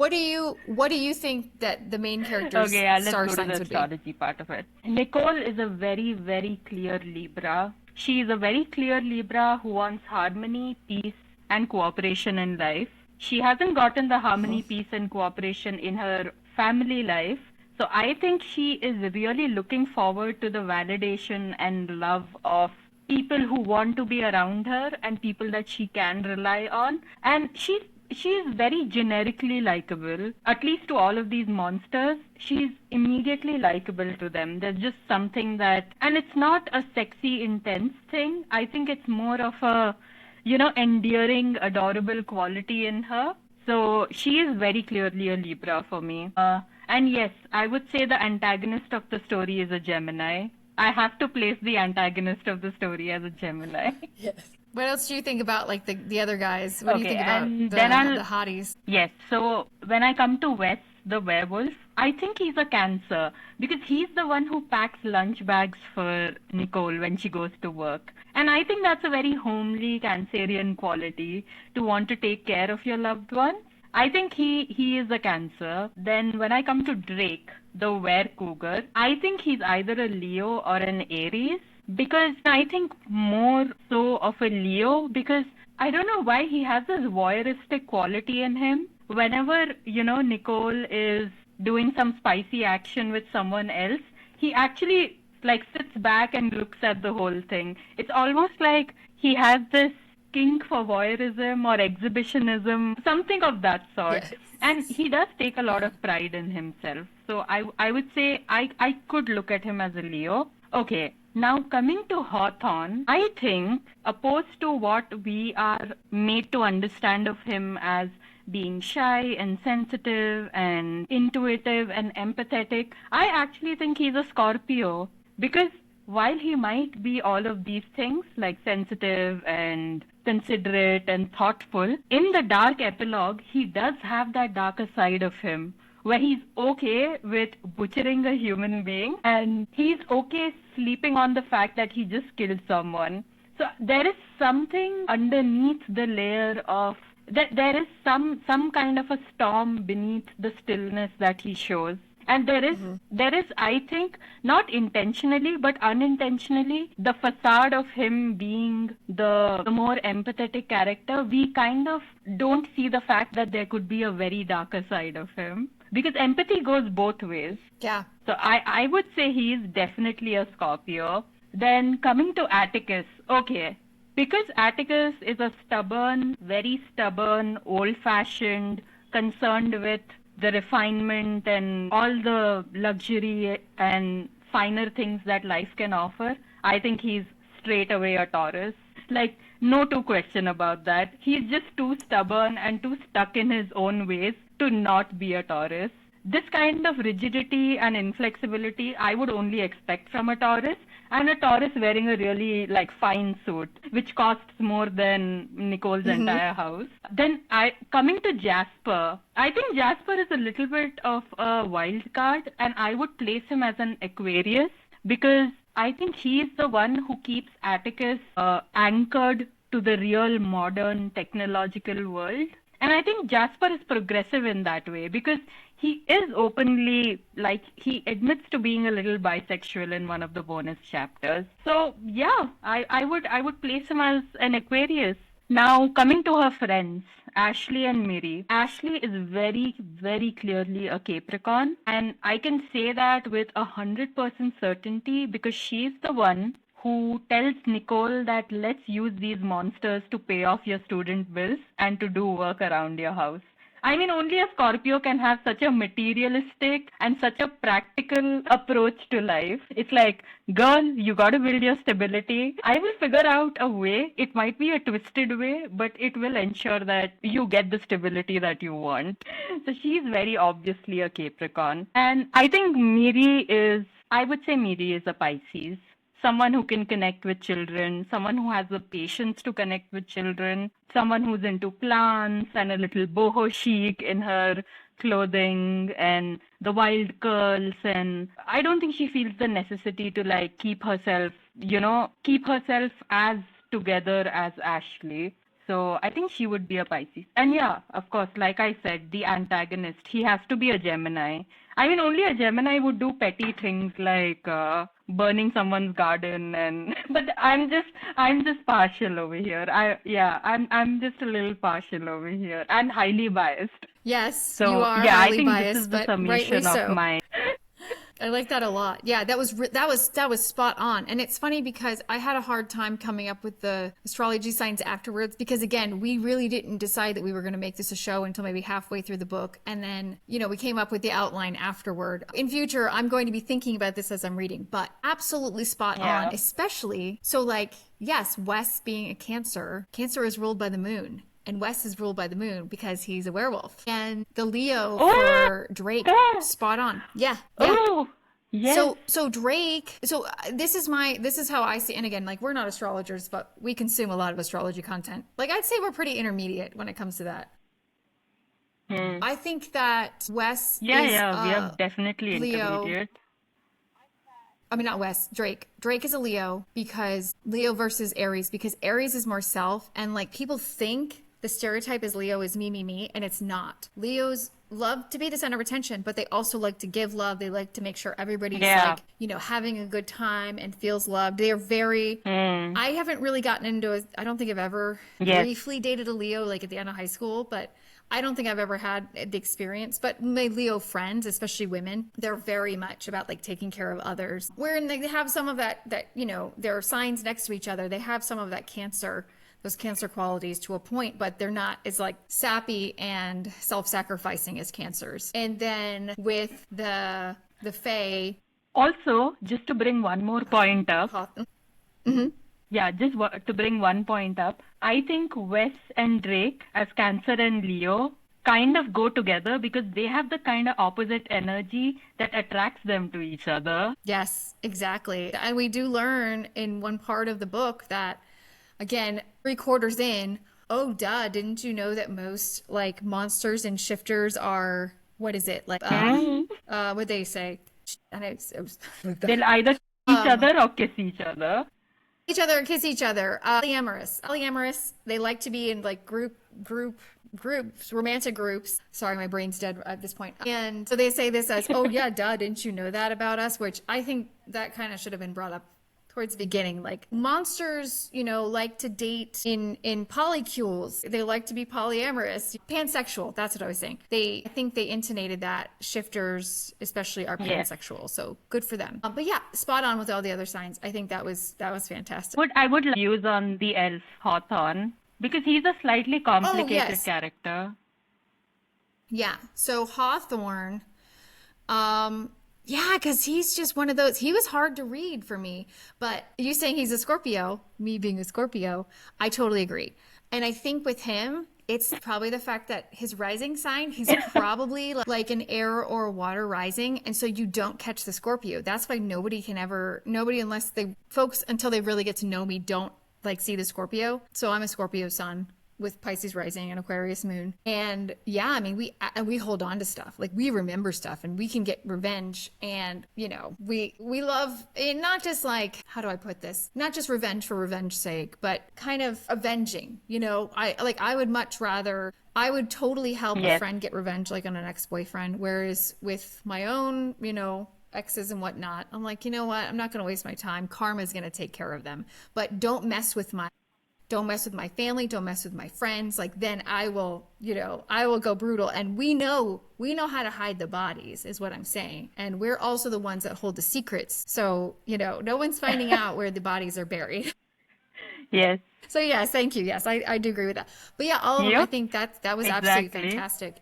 What do you think that the main character's Okay, yeah, let's star go to the signs would be? astrology part of it. Nicole is a very, very clear Libra. She is a very clear Libra who wants harmony, peace, and cooperation in life. She hasn't gotten the harmony, peace, and cooperation in her family life. So I think she is really looking forward to the validation and love of people who want to be around her and people that she can rely on. And she is very generically likable. At least to all of these monsters, she's immediately likable to them. There's just something that, and it's not a sexy, intense thing. I think it's more of a, endearing, adorable quality in her. So she is very clearly a Libra for me. And yes, I would say the antagonist of the story is a Gemini. I have to place the antagonist of the story as a Gemini. Yes. What else do you think about like the other guys? What do you Okay, think about and then the I'll hotties? yes. So when I come to Wes, the werewolf, I think he's a Cancer because he's the one who packs lunch bags for Nicole when she goes to work. And I think that's a very homely Cancerian quality to want to take care of your loved one. I think he is a Cancer. Then when I come to Drake, the were cougar, I think he's either a Leo or an Aries because I think more so of a Leo because I don't know why he has this voyeuristic quality in him. Whenever, Nicole is doing some spicy action with someone else, he actually like sits back and looks at the whole thing. It's almost like he has this kink for voyeurism or exhibitionism, something of that sort. Yes. And he does take a lot of pride in himself. So I would say I could look at him as a Leo. Okay, now coming to Hawthorne, I think opposed to what we are made to understand of him as being shy and sensitive and intuitive and empathetic, I actually think he's a Scorpio because while he might be all of these things like sensitive and considerate and thoughtful, in the dark epilogue, he does have that darker side of him where he's okay with butchering a human being and he's okay sleeping on the fact that he just killed someone. So there is something underneath the layer of that there is some kind of a storm beneath the stillness that he shows. And there is I think not intentionally but unintentionally the facade of him being the more empathetic character, we kind of don't see the fact that there could be a very darker side of him because empathy goes both ways. Yeah. So I would say he is definitely a Scorpio. Then coming to Atticus, okay, because Atticus is a stubborn, very stubborn, old-fashioned, concerned with the refinement and all the luxury and finer things that life can offer, I think he's straight away a Taurus. Like, no two question about that. He's just too stubborn and too stuck in his own ways to not be a Taurus. This kind of rigidity and inflexibility I would only expect from a Taurus, and a Taurus wearing a really like fine suit, which costs more than Nicole's Mm-hmm. entire house. Then I coming to Jasper, I think Jasper is a little bit of a wild card, and I would place him as an Aquarius because I think he is the one who keeps Atticus anchored to the real modern technological world. And I think Jasper is progressive in that way because he is openly, like, he admits to being a little bisexual in one of the bonus chapters. So, yeah, I would place him as an Aquarius. Now, coming to her friends, Ashley and Miri. Ashley is very, very clearly a Capricorn, and I can say that with 100% certainty because she's the one who tells Nicole that let's use these monsters to pay off your student bills and to do work around your house. I mean, only a Scorpio can have such a materialistic and such a practical approach to life. It's like, girl, you got to build your stability. I will figure out a way. It might be a twisted way, but it will ensure that you get the stability that you want. So she's very obviously a Capricorn. And I think I would say Miri is a Pisces, someone who can connect with children, someone who has the patience to connect with children, someone who's into plants and a little boho chic in her clothing and the wild curls. And I don't think she feels the necessity to like keep herself as together as Ashley. So I think she would be a Pisces. And yeah, of course, like I said, the antagonist, he has to be a Gemini. I mean, only a Gemini would do petty things like burning someone's garden and but I'm just partial over here. I'm just a little partial over here and highly biased. Yes, you So are yeah, I highly think this biased, is the but rightly summation of so. my I like that a lot. Yeah, that was spot on. And it's funny because I had a hard time coming up with the astrology signs afterwards because again, we really didn't decide that we were going to make this a show until maybe halfway through the book. And then, we came up with the outline afterward. In future, I'm going to be thinking about this as I'm reading, but absolutely spot on, yeah. especially so like, yes, Wes being a Cancer is ruled by the moon. And Wes is ruled by the moon because he's a werewolf. And the Leo Oh, for Drake, yeah. spot on. Yeah, yeah. Oh, yes. So Drake, this is how I see, and again, like we're not astrologers, but we consume a lot of astrology content. Like I'd say we're pretty intermediate when it comes to that. Hmm. I think that Wes Yeah, is yeah, we are definitely Leo. intermediate. I mean, not Wes, Drake. Drake is a Leo because Leo versus Aries, because Aries is more self, and like people think the stereotype is Leo is me, me, me, and it's not. Leos love to be the center of attention, but they also like to give love. They like to make sure everybody's Yeah. like, having a good time and feels loved. They are very, Hmm. I haven't really gotten into I don't think I've ever Yes. briefly dated a Leo like at the end of high school, but I don't think I've ever had the experience. But my Leo friends, especially women, they're very much about like taking care of others. Wherein they have some of that, there signs next to each other. They have some of that those Cancer qualities to a point, but they're not as like sappy and self-sacrificing as Cancers. And then with the Fae, Also, just to bring one more point up, Hoth- yeah, just to bring one point up, I think Wes and Drake as Cancer and Leo kind of go together because they have the kind of opposite energy that attracts them to each other. yes, exactly. And we do learn in one part of the book that, again, 3/4 in, oh, duh, didn't you know that most like monsters and shifters are, what is it? Like, Hmm. what they say? And it was They'll either kiss each other or kiss each other. each other and kiss each other. Polyamorous. They like to be in like groups, romantic groups. Sorry, my brain's dead at this point. And so they say this as, oh yeah, duh, didn't you know that about us? Which I think that kind of should have been brought up towards the beginning. Like monsters, like to date in polycules. They like to be polyamorous, pansexual. That's what I was saying. I think they intonated that shifters, especially, are Yes. pansexual. So good for them. But yeah, spot on with all the other signs. I think that was fantastic. I would like views on the elf Hawthorne because he's a slightly Oh complicated yes, character. yeah. So Hawthorne, yeah, because he's just one of those. He was hard to read for me. But you saying he's a Scorpio, me being a Scorpio, I totally agree. And I think with him, it's probably the fact that his rising sign, he's probably like an air or a water rising. And so you don't catch the Scorpio. That's why nobody, unless folks, until they really get to know me, don't like see the Scorpio. So I'm a Scorpio sun with Pisces rising and Aquarius moon. And yeah, I mean, we hold on to stuff. Like we remember stuff and we can get revenge. And, we love, and not just like, how do I put this? Not just revenge for revenge's sake, but kind of avenging, I would much rather, I would totally help a Yes. friend get revenge like on an ex-boyfriend. Whereas with my own, exes and whatnot, I'm like, you know what? I'm not going to waste my time. Karma's going to take care of them. But don't mess with my family, don't mess with my friends. Like then I will go brutal. And we know how to hide the bodies is what I'm saying. And we're also the ones that hold the secrets. So, no one's finding out where the bodies are buried. Yes. So yes, thank you. Yes, I do agree with that. But yeah, all of them, I Yep. think that was absolutely Exactly. fantastic.